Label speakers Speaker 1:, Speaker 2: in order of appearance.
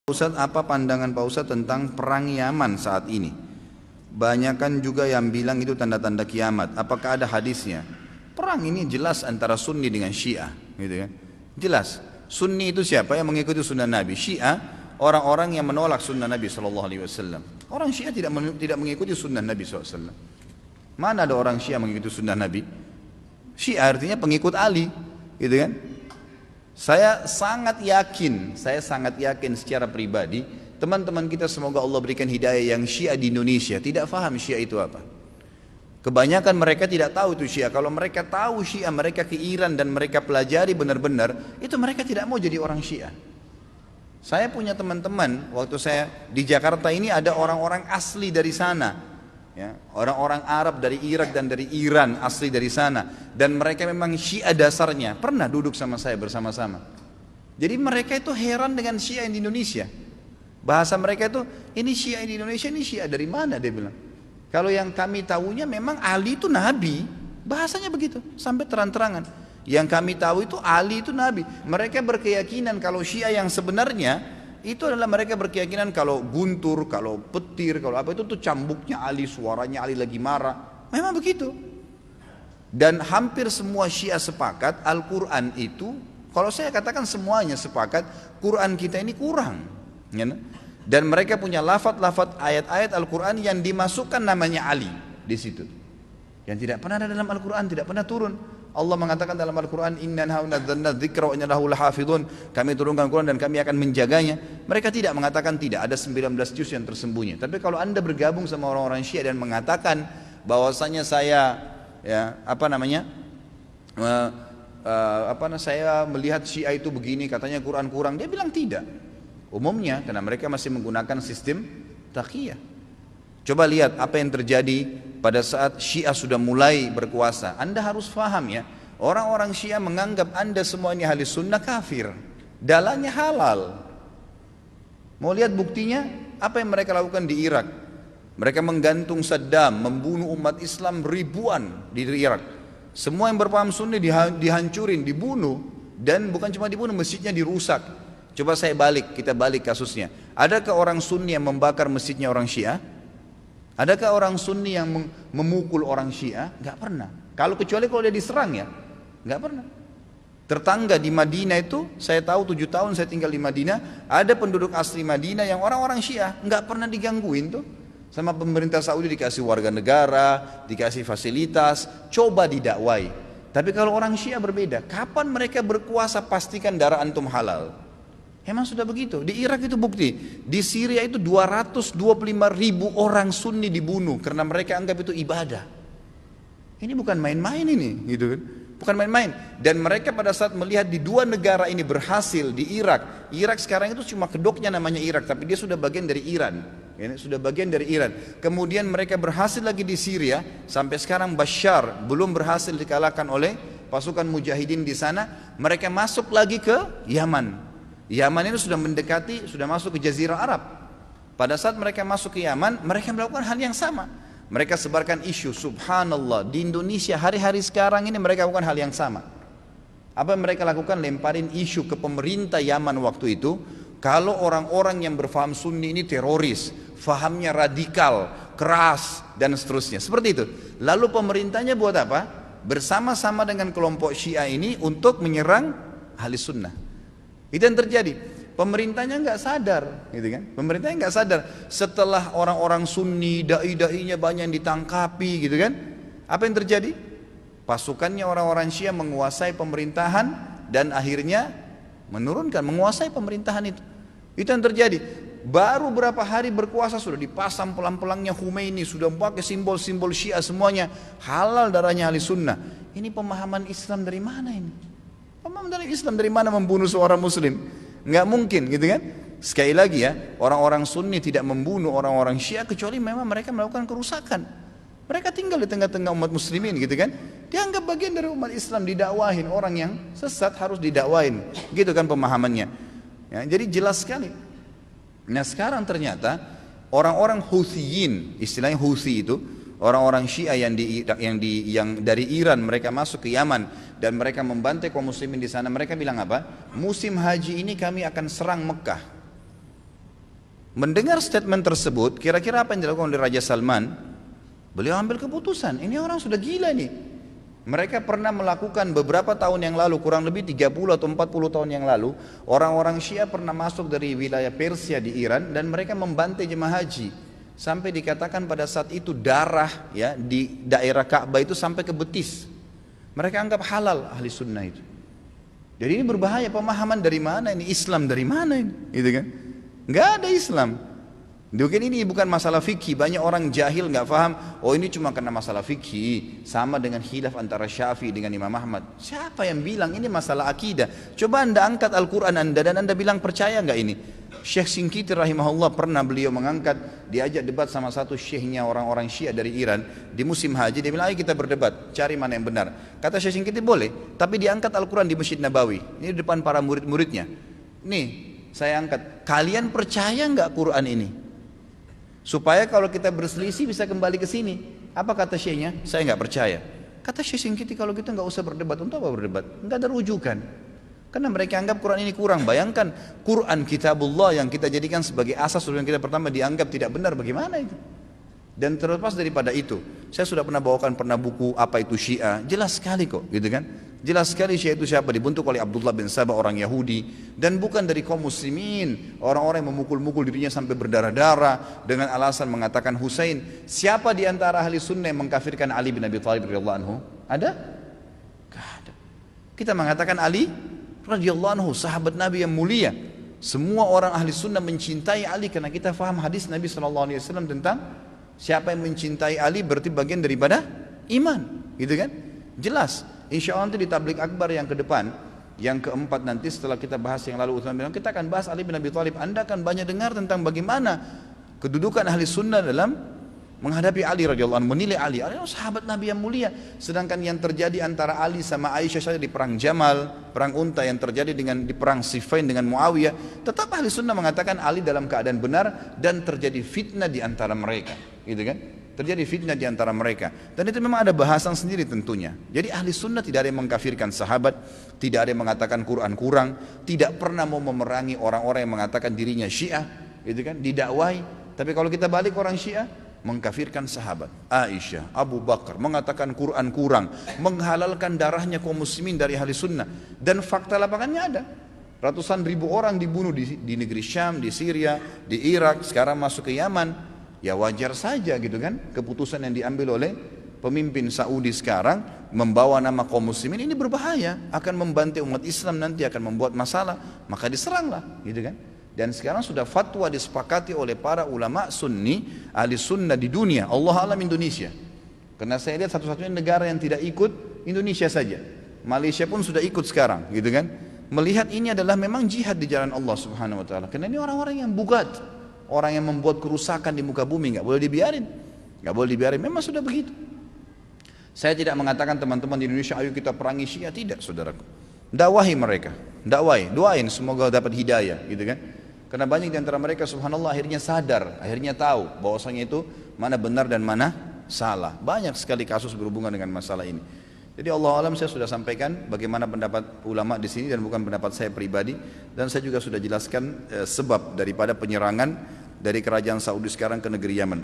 Speaker 1: Ustadz, apa pandangan Pak Ustadz tentang perang Yaman saat ini? Banyakan juga yang bilang itu tanda-tanda kiamat. Apakah ada hadisnya? Perang ini jelas antara Sunni dengan Syiah, gitu kan? Jelas. Sunni itu siapa? Yang mengikuti sunnah Nabi. Syiah orang-orang yang menolak sunnah Nabi SAW. Orang Syiah tidak mengikuti sunnah Nabi SAW. Mana ada orang Syiah mengikuti sunnah Nabi? Syiah artinya pengikut Ali, gitu kan? Saya sangat yakin secara pribadi, teman-teman kita semoga Allah berikan hidayah yang Syiah di Indonesia tidak faham Syiah itu apa. Kebanyakan mereka tidak tahu itu Syiah. Kalau mereka tahu Syiah, mereka ke Iran dan mereka pelajari benar-benar, itu mereka tidak mau jadi orang Syiah. Saya punya teman-teman, waktu saya di Jakarta ini ada orang-orang asli dari sana. Ya, orang-orang Arab dari Irak dan dari Iran asli dari sana, dan mereka memang Syiah dasarnya, pernah duduk sama saya bersama-sama. Jadi mereka itu heran dengan Syiah di Indonesia. Bahasa mereka itu, ini Syiah di Indonesia, ini Syiah dari mana, dia bilang. Kalau yang kami tahunya memang Ali itu Nabi, bahasanya begitu sampai terang-terangan. Yang kami tahu itu Ali itu Nabi. Mereka berkeyakinan kalau Syiah yang sebenarnya itu adalah mereka berkeyakinan kalau guntur, kalau petir, kalau apa itu tuh cambuknya Ali, suaranya Ali lagi marah. Memang begitu. Dan hampir semua Syiah sepakat Al-Quran itu, kalau saya katakan semuanya sepakat, Quran kita ini kurang. Ya, dan mereka punya lafaz-lafaz ayat-ayat Al-Quran yang dimasukkan namanya Ali di situ. Yang tidak pernah ada dalam Al-Quran, tidak pernah turun. Allah mengatakan dalam Al-Quran, Inna nazzalna dzikra wa inna lahu lahafidhun. Kami turunkan Quran dan kami akan menjaganya. Mereka tidak mengatakan tidak, ada 19 juz yang tersembunyi. Tapi kalau Anda bergabung sama orang-orang Syiah dan mengatakan bahwasanya saya saya melihat Syiah itu begini, katanya Quran kurang, dia bilang tidak. Umumnya karena mereka masih menggunakan sistem taqiyah. Coba lihat apa yang terjadi pada saat Syiah sudah mulai berkuasa. Anda harus paham ya, orang-orang Syiah menganggap Anda semua ini ahli sunnah kafir, dalahnya halal. Mau lihat buktinya? Apa yang mereka lakukan di Irak? Mereka menggantung Saddam, membunuh umat Islam ribuan di Irak. Semua yang berpaham sunni dihancurin, dibunuh. Dan bukan cuma dibunuh, masjidnya dirusak. Coba kita balik kasusnya. Adakah orang sunni yang membakar masjidnya orang Syiah? Adakah orang Sunni yang memukul orang Syiah? Gak pernah. Kecuali kalau dia diserang ya, gak pernah. Tetangga di Madinah itu, saya tahu 7 tahun saya tinggal di Madinah, ada penduduk asli Madinah yang orang-orang Syiah, gak pernah digangguin tuh. Sama pemerintah Saudi dikasih warga negara, dikasih fasilitas, coba didakwai. Tapi kalau orang Syiah berbeda, kapan mereka berkuasa pastikan darah antum halal. Emang sudah begitu. Di Irak itu bukti. Di Syria itu 225.000 orang Sunni dibunuh karena mereka anggap itu ibadah. Ini bukan main-main ini, gitu kan? Bukan main-main. Dan mereka pada saat melihat di dua negara ini berhasil di Irak. Irak sekarang itu cuma kedoknya namanya Irak, tapi dia sudah bagian dari Iran. Ini sudah bagian dari Iran. Kemudian mereka berhasil lagi di Syria. Sampai sekarang Bashar belum berhasil dikalahkan oleh pasukan mujahidin di sana. Mereka masuk lagi ke Yaman. Yaman itu sudah mendekati, sudah masuk ke Jazirah Arab. Pada saat mereka masuk ke Yaman, mereka melakukan hal yang sama. Mereka sebarkan isu, subhanallah, di Indonesia hari-hari sekarang ini mereka lakukan hal yang sama. Apa yang mereka lakukan? Lemparin isu ke pemerintah Yaman waktu itu, kalau orang-orang yang berfaham Sunni ini teroris, fahamnya radikal, keras, dan seterusnya. Seperti itu. Lalu pemerintahnya buat apa? Bersama-sama dengan kelompok Syiah ini untuk menyerang ahli sunnah. Itu yang terjadi. Pemerintahnya nggak sadar, gitu kan? Pemerintahnya nggak sadar. Setelah orang-orang Sunni, dai-dainya banyak yang ditangkapi, gitu kan? Apa yang terjadi? Pasukannya orang-orang Syiah menguasai pemerintahan dan akhirnya menguasai pemerintahan itu. Itu yang terjadi. Baru berapa hari berkuasa sudah dipasang pelang-pelangnya Khomeini, sudah pakai simbol-simbol Syiah semuanya. Halal darahnya ahli sunnah. Ini pemahaman Islam dari mana ini? Pemahaman dari Islam dari mana membunuh seorang muslim? Nggak mungkin, gitu kan? Sekali lagi ya, orang-orang Sunni tidak membunuh orang-orang Syiah kecuali memang mereka melakukan kerusakan. Mereka tinggal di tengah-tengah umat muslimin, gitu kan? Dianggap bagian dari umat Islam, didakwahin. Orang yang sesat harus didakwahin, gitu kan pemahamannya. Ya, jadi jelas sekali. Nah sekarang ternyata orang-orang Huthiyin, istilahnya Huthi itu, orang-orang Syiah yang dari Iran mereka masuk ke Yaman dan mereka membantai kaum muslimin di sana. Mereka bilang apa? Musim haji ini kami akan serang Mekah. Mendengar statement tersebut, kira-kira apa yang dilakukan oleh Raja Salman? Beliau ambil keputusan, ini orang sudah gila nih. Mereka pernah melakukan beberapa tahun yang lalu, kurang lebih 30 atau 40 tahun yang lalu, orang-orang Syiah pernah masuk dari wilayah Persia di Iran dan mereka membantai jemaah haji. Sampai dikatakan pada saat itu darah ya di daerah Ka'bah itu sampai ke betis. Mereka anggap halal ahli sunnah itu. Jadi ini berbahaya, pemahaman dari mana ini, Islam dari mana ini, gitu kan? Nggak ada Islam. Mungkin ini bukan masalah fikih, banyak orang jahil nggak paham. Oh ini cuma karena masalah fikih, sama dengan khilaf antara Syafi'i dengan Imam Ahmad. Siapa yang bilang ini masalah akidah? Coba anda angkat Al-Quran anda dan anda bilang percaya nggak ini? Syekh Shinqiti rahimahullah pernah beliau mengangkat, diajak debat sama satu syekhnya orang-orang Syiah dari Iran di musim haji. Dia bilang ayo kita berdebat, cari mana yang benar. Kata Syekh Shinqiti boleh, tapi diangkat Al-Quran di Masjid Nabawi. Ini di depan para murid-muridnya. Nih saya angkat, kalian percaya nggak Quran ini? Supaya kalau kita berselisih bisa kembali ke sini. Apa kata syekhnya? Saya nggak percaya. Kata Syekh Shinqiti kalau gitu nggak usah berdebat. Untuk apa berdebat? Nggak ada rujukan. Karena mereka anggap Quran ini kurang. Bayangkan Quran kitabullah yang kita jadikan sebagai asas yang kita pertama dianggap tidak benar. Bagaimana itu? Dan terlepas daripada itu, saya sudah pernah bawakan buku apa itu Syiah. Jelas sekali kok, gitu kan? Jelas sekali Syiah itu siapa, dibentuk oleh Abdullah bin Sabah orang Yahudi dan bukan dari kaum muslimin, orang-orang yang memukul-mukul dirinya sampai berdarah-darah dengan alasan mengatakan Husain. Siapa di antara ahli sunnah yang mengkafirkan Ali bin Abi Thalib radhiyallahu anhu? Ada? Gak ada. Kita mengatakan Ali radhiyallahu anhu sahabat Nabi yang mulia. Semua orang ahli sunnah mencintai Ali karena kita faham hadis Nabi SAW tentang siapa yang mencintai Ali berarti bagian daripada iman, gitu kan? Jelas. Insya Allah nanti di tablik akbar yang ke depan, yang keempat nanti setelah kita bahas yang lalu Utsman bilang, kita akan bahas Ali bin Abi Thalib. Anda akan banyak dengar tentang bagaimana kedudukan ahli sunnah dalam menghadapi Ali radhiyallahu anhu, menilai Ali. Ali sahabat Nabi yang mulia. Sedangkan yang terjadi antara Ali sama Aisyah saja di perang Jamal, perang Unta yang terjadi di perang Siffin dengan Muawiyah, tetap ahli sunnah mengatakan Ali dalam keadaan benar dan terjadi fitnah di antara mereka, gitu kan? Terjadi fitnah di antara mereka. Dan itu memang ada bahasan sendiri tentunya. Jadi ahli sunnah tidak ada yang mengkafirkan sahabat, tidak ada yang mengatakan Quran kurang, tidak pernah mau memerangi orang-orang yang mengatakan dirinya Syiah, gitu kan? Didakwai. Tapi kalau kita balik orang Syiah, mengkafirkan sahabat Aisyah, Abu Bakar, mengatakan Quran kurang, menghalalkan darahnya kaum muslimin dari ahli sunnah. Dan fakta lapangannya ada. Ratusan ribu orang dibunuh di negeri Syam, di Syria, di Irak, sekarang masuk ke Yaman. Ya wajar saja gitu kan, keputusan yang diambil oleh pemimpin Saudi sekarang membawa nama kaum muslimin ini berbahaya, akan membantai umat Islam, nanti akan membuat masalah, maka diseranglah, gitu kan. Dan sekarang sudah fatwa disepakati oleh para ulama sunni, ahli sunnah di dunia, Allah alam Indonesia. Karena saya lihat satu-satunya negara yang tidak ikut Indonesia saja. Malaysia pun sudah ikut sekarang, gitu kan. Melihat ini adalah memang jihad di jalan Allah Subhanahu wa taala. Karena ini orang-orang yang bugat, orang yang membuat kerusakan di muka bumi, nggak boleh dibiarin, nggak boleh dibiarin. Memang sudah begitu. Saya tidak mengatakan teman-teman di Indonesia ayo kita perangi Syiah, tidak saudaraku. Dakwahi mereka, dakwai, doain semoga dapat hidayah, gitu kan. Karena banyak di antara mereka subhanallah akhirnya sadar, akhirnya tahu bahwasanya itu mana benar dan mana salah. Banyak sekali kasus berhubungan dengan masalah ini. Jadi Allah alam saya sudah sampaikan bagaimana pendapat ulama di sini dan bukan pendapat saya pribadi, dan saya juga sudah jelaskan sebab daripada penyerangan dari kerajaan Saudi sekarang ke negeri Yaman.